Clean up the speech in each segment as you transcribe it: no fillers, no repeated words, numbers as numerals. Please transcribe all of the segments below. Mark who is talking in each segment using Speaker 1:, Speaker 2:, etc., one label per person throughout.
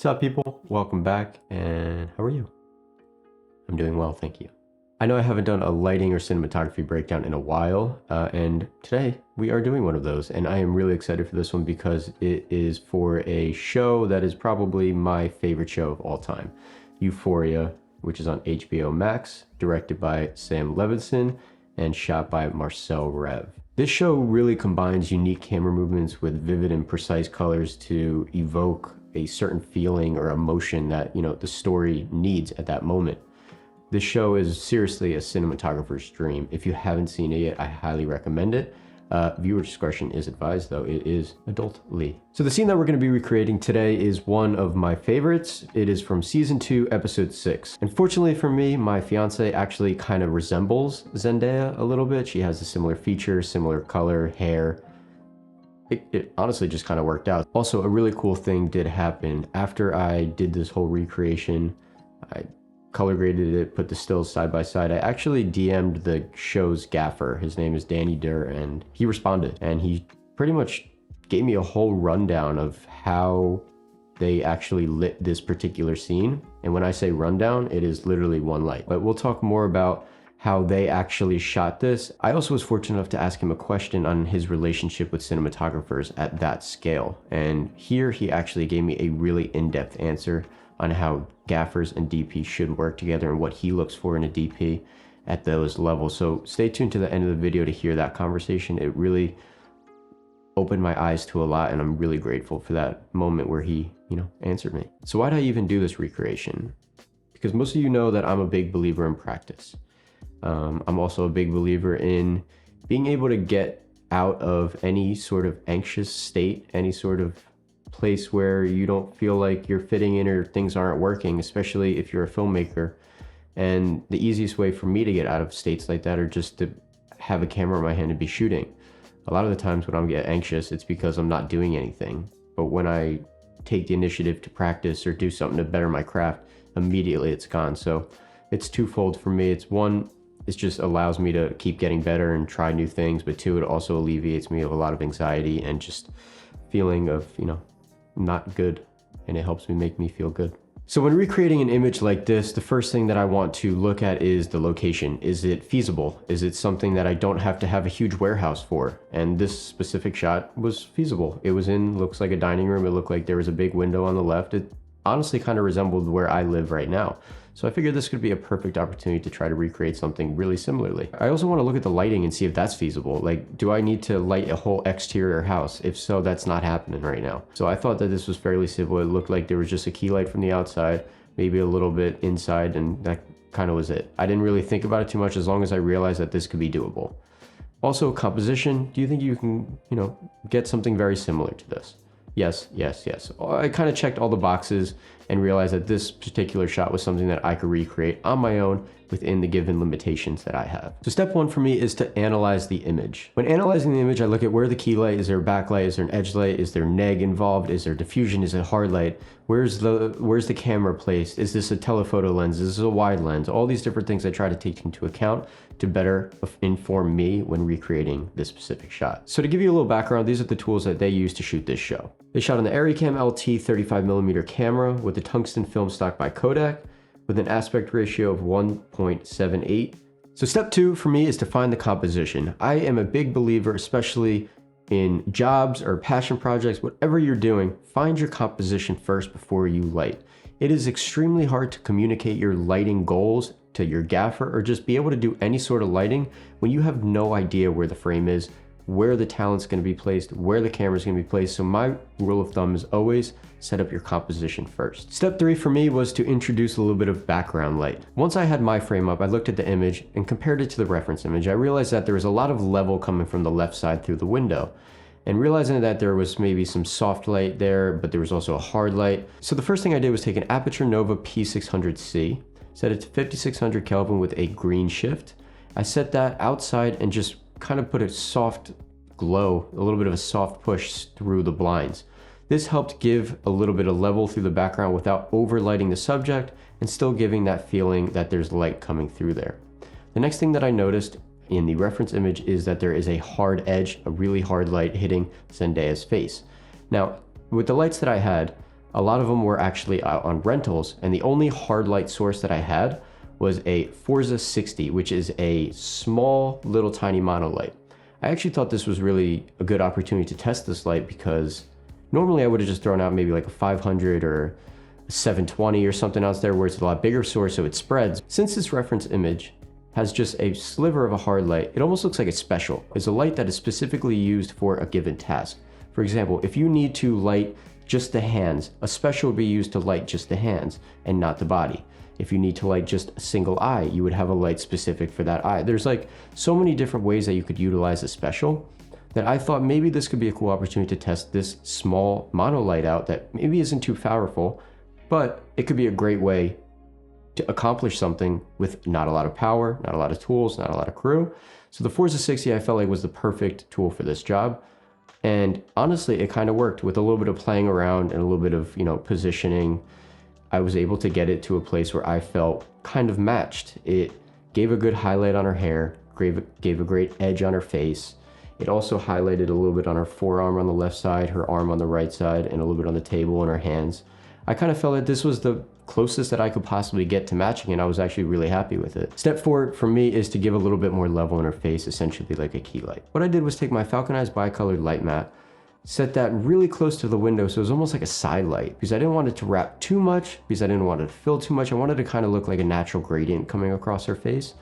Speaker 1: What's up, people? Welcome back, and how are you? I'm doing well, thank you. I know I haven't done a lighting or cinematography breakdown in a while, and today we are doing one of those, and I am really excited for this one because it is for a show that is probably my favorite show of all time, Euphoria, which is on HBO Max, directed by Sam Levinson and shot by Marcel Rev. This show really combines unique camera movements with vivid and precise colors to evoke a certain feeling or emotion that, the story needs at that moment. This show is seriously a cinematographer's dream. If you haven't seen it yet, I highly recommend it. Viewer discretion is advised, though. It is adult-ly. So the scene that we're going to be recreating today is one of my favorites. It is from season 2, episode 6. And fortunately for me, my fiance actually kind of resembles Zendaya a little bit. She has a similar feature, similar color, hair. It honestly just kind of worked out. Also, a really cool thing did happen. After I did this whole recreation, I color graded it, put the stills side by side. I actually DM'd the show's gaffer. His name is Danny Durr, and he responded. And he pretty much gave me a whole rundown of how they actually lit this particular scene. And when I say rundown, it is literally one light. But we'll talk more about how they actually shot this. I also was fortunate enough to ask him a question on his relationship with cinematographers at that scale. And here he actually gave me a really in-depth answer on how gaffers and DP should work together and what he looks for in a DP at those levels. So stay tuned to the end of the video to hear that conversation. It really opened my eyes to a lot, and I'm really grateful for that moment where he, answered me. So why did I even do this recreation? Because most of you know that I'm a big believer in practice. I'm also a big believer in being able to get out of any sort of anxious state, any sort of place where you don't feel like you're fitting in or things aren't working, especially if you're a filmmaker. And the easiest way for me to get out of states like that are just to have a camera in my hand and be shooting. A lot of the times when I'm getting anxious, it's because I'm not doing anything. But when I take the initiative to practice or do something to better my craft, immediately it's gone. So it's twofold for me. It's one, it just allows me to keep getting better and try new things. But two, it also alleviates me of a lot of anxiety and just feeling of, not good. And it helps me make me feel good. So when recreating an image like this, the first thing that I want to look at is the location. Is it feasible? Is it something that I don't have to have a huge warehouse for? And this specific shot was feasible. It was looks like a dining room. It looked like there was a big window on the left. It honestly kind of resembled where I live right now. So I figured this could be a perfect opportunity to try to recreate something really similarly. I also want to look at the lighting and see if that's feasible. Like, do I need to light a whole exterior house? If so, that's not happening right now. So I thought that this was fairly simple. It looked like there was just a key light from the outside, maybe a little bit inside, and that kind of was it. I didn't really think about it too much as long as I realized that this could be doable. Also, composition. Do you think you can, get something very similar to this? Yes, yes, yes. I kind of checked all the boxes and realized that this particular shot was something that I could recreate on my own within the given limitations that I have. So step one for me is to analyze the image. When analyzing the image, I look at where the key light, is there a backlight, is there an edge light, is there neg involved, is there diffusion, is it a hard light, where's the camera placed, is this a telephoto lens, is this a wide lens? All these different things I try to take into account to better inform me when recreating this specific shot. So to give you a little background, these are the tools that they use to shoot this show. They shot on the ARRICAM LT 35mm camera with a tungsten film stock by Kodak with an aspect ratio of 1.78. So step two for me is to find the composition. I am a big believer, especially in jobs or passion projects, whatever you're doing, find your composition first before you light. It is extremely hard to communicate your lighting goals to your gaffer or just be able to do any sort of lighting when you have no idea where the frame is, where the talent's going to be placed, where the camera's going to be placed. So my rule of thumb is always set up your composition first. Step three for me was to introduce a little bit of background light. Once I had my frame up, I looked at the image and compared it to the reference image. I realized that there was a lot of level coming from the left side through the window. And realizing that there was maybe some soft light there, but there was also a hard light. So the first thing I did was take an Aputure Nova P600C, set it to 5600 Kelvin with a green shift. I set that outside and just kind of put a soft glow, a little bit of a soft push through the blinds. This helped give a little bit of level through the background without overlighting the subject and still giving that feeling that there's light coming through there. The next thing that I noticed in the reference image is that there is a hard edge, a really hard light hitting Zendaya's face. Now, with the lights that I had, a lot of them were actually out on rentals, and the only hard light source that I had was a Forza 60, which is a small little tiny monolight. I actually thought this was really a good opportunity to test this light because normally I would have just thrown out maybe like a 500 or a 720 or something else there where it's a lot bigger source so it spreads. Since this reference image has just a sliver of a hard light, it almost looks like it's special. It's a light that is specifically used for a given task. For example, if you need to light just the hands, a special would be used to light just the hands and not the body. If you need to light just a single eye, you would have a light specific for that eye. There's like so many different ways that you could utilize a special that I thought maybe this could be a cool opportunity to test this small mono light out that maybe isn't too powerful, but it could be a great way to accomplish something with not a lot of power, not a lot of tools, not a lot of crew. So the Forza 60 I felt like was the perfect tool for this job. And honestly, it kind of worked with a little bit of playing around and a little bit of, positioning. I was able to get it to a place where I felt kind of matched. It gave a good highlight on her hair, gave a great edge on her face. It also highlighted a little bit on her forearm on the left side, her arm on the right side, and a little bit on the table and her hands. I kind of felt that this was the closest that I could possibly get to matching, and I was actually really happy with it. Step 4 for me is to give a little bit more level in her face, essentially like a key light. What I did was take my Falconized bicolored light mat, set that really close to the window so it was almost like a side light because I didn't want it to wrap too much, because I didn't want it to fill too much. I wanted to kind of look like a natural gradient coming across her face.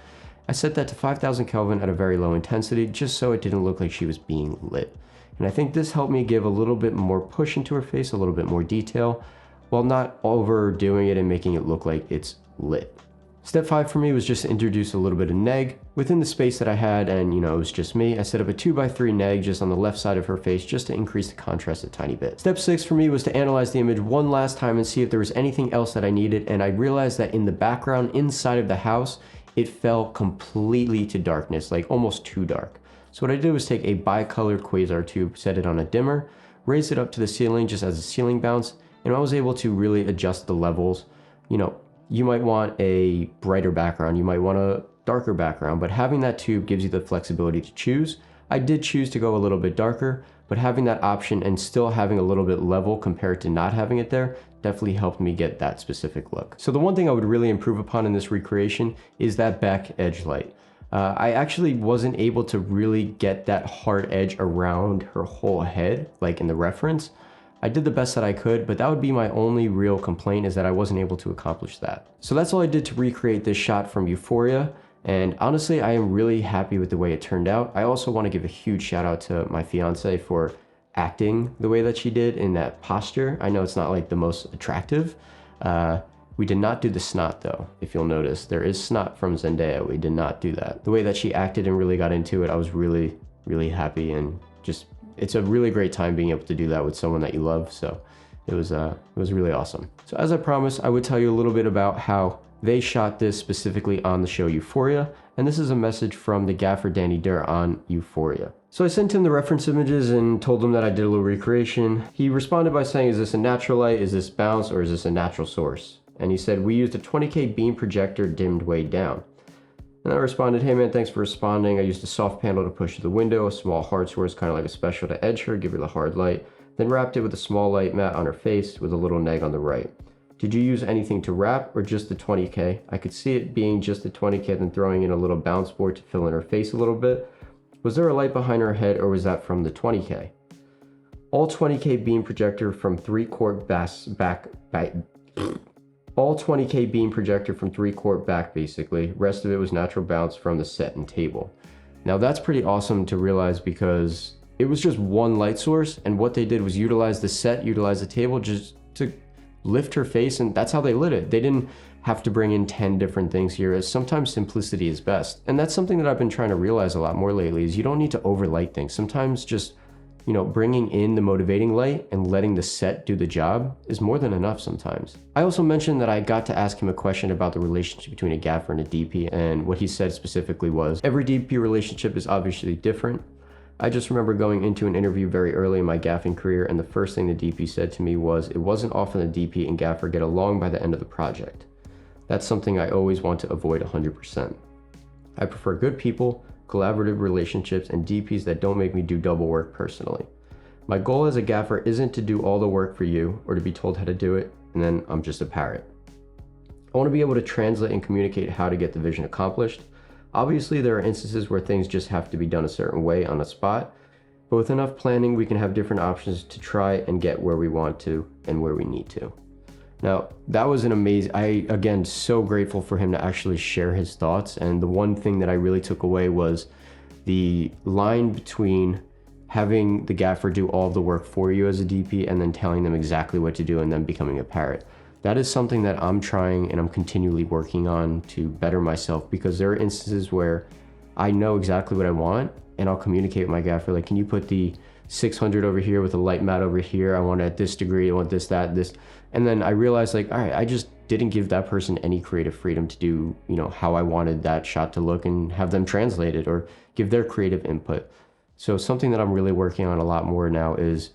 Speaker 1: I set that to 5000 Kelvin at a very low intensity just so it didn't look like she was being lit. And I think this helped me give a little bit more push into her face, a little bit more detail, while not overdoing it and making it look like it's lit. Step 5 for me was just to introduce a little bit of neg. Within the space that I had, and it was just me, I set up a 2x3 neg just on the left side of her face just to increase the contrast a tiny bit. Step 6 for me was to analyze the image one last time and see if there was anything else that I needed, and I realized that in the background inside of the house, it fell completely to darkness, like almost too dark. So what I did was take a bicolored quasar tube, set it on a dimmer, raise it up to the ceiling just as a ceiling bounce, and I was able to really adjust the levels. You might want a brighter background, you might want a darker background, but having that tube gives you the flexibility to choose. I did choose to go a little bit darker, but having that option and still having a little bit level compared to not having it there definitely helped me get that specific look. So the one thing I would really improve upon in this recreation is that back edge light. I actually wasn't able to really get that hard edge around her whole head, like in the reference. I did the best that I could, but that would be my only real complaint, is that I wasn't able to accomplish that. So that's all I did to recreate this shot from Euphoria. And honestly, I am really happy with the way it turned out. I also want to give a huge shout out to my fiance for acting the way that she did in that posture. I know it's not like the most attractive. We did not do the snot though, if you'll notice. There is snot from Zendaya. We did not do that. The way that she acted and really got into it, I was really, really happy, and just, it's a really great time being able to do that with someone that you love. So it was really awesome. So as I promised, I would tell you a little bit about how they shot this specifically on the show Euphoria, and this is a message from the gaffer Danny Durr on Euphoria. So I sent him the reference images and told him that I did a little recreation. He responded by saying, is this a natural light, is this bounce, or is this a natural source? And he said, we used a 20K beam projector dimmed way down. And I responded, hey man, thanks for responding. I used a soft panel to push to the window, a small hard source, kind of like a special to edge her, give her the hard light, then wrapped it with a small light mat on her face with a little neg on the right. Did you use anything to wrap or just the 20K? I could see it being just the 20K, then throwing in a little bounce board to fill in her face a little bit. Was there a light behind her head, or was that from the 20K? All 20K beam projector from 3-quart all 20K beam projector from 3-quart back basically. Rest of it was natural bounce from the set and table. Now that's pretty awesome to realize, because it was just one light source, and what they did was utilize the set, utilize the table just to lift her face, and that's how they lit it. They didn't have to bring in 10 different things here, as sometimes simplicity is best. And that's something that I've been trying to realize a lot more lately, is you don't need to overlight things. Sometimes just, bringing in the motivating light and letting the set do the job is more than enough sometimes. I also mentioned that I got to ask him a question about the relationship between a gaffer and a DP, and what he said specifically was, every DP relationship is obviously different. I just remember going into an interview very early in my gaffing career, and the first thing the DP said to me was, it wasn't often the DP and gaffer get along by the end of the project. That's something I always want to avoid 100%. I prefer good people, collaborative relationships, and DPs that don't make me do double work personally. My goal as a gaffer isn't to do all the work for you or to be told how to do it, and then I'm just a parrot. I want to be able to translate and communicate how to get the vision accomplished. Obviously, there are instances where things just have to be done a certain way on the spot, but with enough planning, we can have different options to try and get where we want to and where we need to. Now, that was an amazing, again, so grateful for him to actually share his thoughts. And the one thing that I really took away was the line between having the gaffer do all of the work for you as a DP and then telling them exactly what to do and then becoming a parrot. That is something that I'm trying and I'm continually working on to better myself, because there are instances where I know exactly what I want and I'll communicate with my gaffer, like, can you put the 600 over here with a light matte over here? I want it at this degree, I want this, that, this. And then I realized, like, all right, I just didn't give that person any creative freedom to do, how I wanted that shot to look and have them translate it or give their creative input. So something that I'm really working on a lot more now is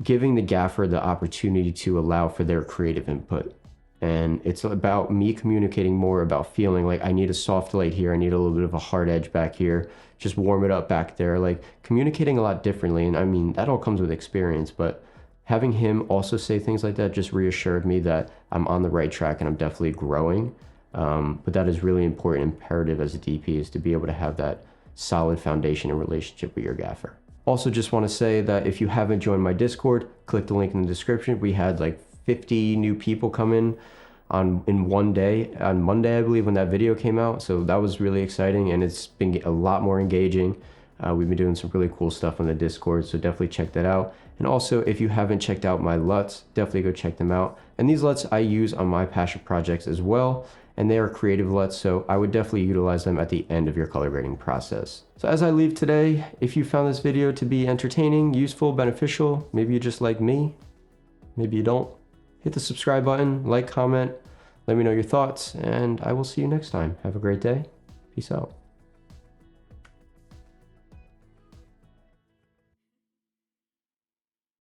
Speaker 1: giving the gaffer the opportunity to allow for their creative input. And it's about me communicating more about feeling like I need a soft light here, I need a little bit of a hard edge back here, just warm it up back there, like communicating a lot differently. And I mean, that all comes with experience, but having him also say things like that just reassured me that I'm on the right track and I'm definitely growing. But that is really important, imperative as a DP, is to be able to have that solid foundation and relationship with your gaffer. Also, just want to say that if you haven't joined my Discord, click the link in the description. We had like 50 new people come in one day, on Monday, I believe, when that video came out. So that was really exciting, and it's been a lot more engaging. We've been doing some really cool stuff on the Discord, so definitely check that out. And also, if you haven't checked out my LUTs, definitely go check them out. And these LUTs I use on my passion projects as well, and they are creative LUTs, so I would definitely utilize them at the end of your color grading process. So as I leave today, if you found this video to be entertaining, useful, beneficial, maybe you just like me, maybe you don't, hit the subscribe button, like, comment, let me know your thoughts, and I will see you next time. Have a great day. Peace out.